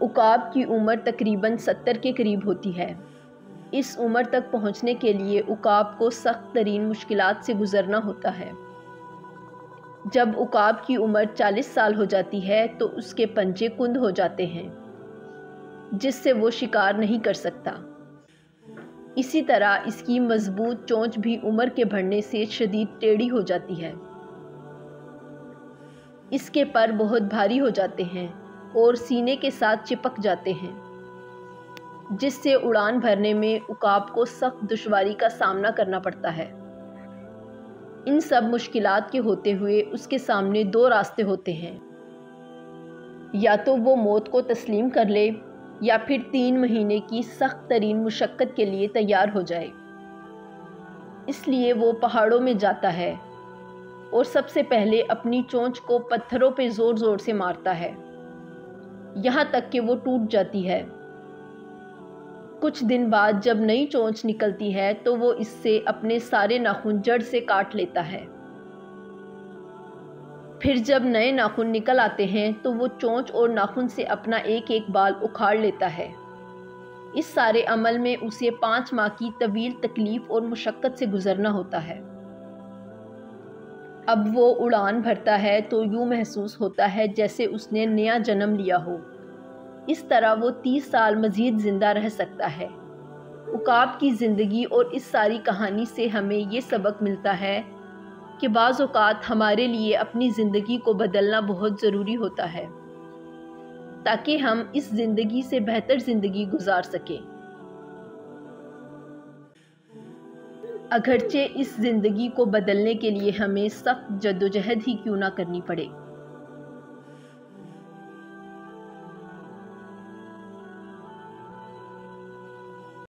عقاب کی عمر تقریباً 70 کے قریب ہوتی ہے۔ اس عمر تک پہنچنے کے لیے عقاب کو سخت ترین مشکلات سے گزرنا ہوتا ہے۔ جب عقاب کی عمر 40 سال ہو جاتی ہے تو اس کے پنجے کند ہو جاتے ہیں، جس سے وہ شکار نہیں کر سکتا۔ اسی طرح اس کی مضبوط چونچ بھی عمر کے بڑھنے سے شدید ٹیڑھی ہو جاتی ہے۔ اس کے پر بہت بھاری ہو جاتے ہیں اور سینے کے ساتھ چپک جاتے ہیں، جس سے اڑان بھرنے میں عقاب کو سخت دشواری کا سامنا کرنا پڑتا ہے۔ ان سب مشکلات کے ہوتے ہوئے اس کے سامنے 2 راستے ہوتے ہیں، یا تو وہ موت کو تسلیم کر لے یا پھر 3 مہینے کی سخت ترین مشقت کے لیے تیار ہو جائے۔ اس لیے وہ پہاڑوں میں جاتا ہے اور سب سے پہلے اپنی چونچ کو پتھروں پہ زور زور سے مارتا ہے، یہاں تک کہ وہ ٹوٹ جاتی ہے۔ کچھ دن بعد جب نئی چونچ نکلتی ہے تو وہ اس سے اپنے سارے ناخن جڑ سے کاٹ لیتا ہے۔ پھر جب نئے ناخن نکل آتے ہیں تو وہ چونچ اور ناخن سے اپنا ایک ایک بال اکھاڑ لیتا ہے۔ اس سارے عمل میں اسے 5 ماہ کی طویل تکلیف اور مشقت سے گزرنا ہوتا ہے۔ اب وہ اڑان بھرتا ہے تو یوں محسوس ہوتا ہے جیسے اس نے نیا جنم لیا ہو۔ اس طرح وہ 30 سال مزید زندہ رہ سکتا ہے۔ عقاب کی زندگی اور اس ساری کہانی سے ہمیں یہ سبق ملتا ہے کہ بعض اوقات ہمارے لیے اپنی زندگی کو بدلنا بہت ضروری ہوتا ہے، تاکہ ہم اس زندگی سے بہتر زندگی گزار سکیں، اگرچہ اس زندگی کو بدلنے کے لیے ہمیں سخت جدوجہد ہی کیوں نہ کرنی پڑے۔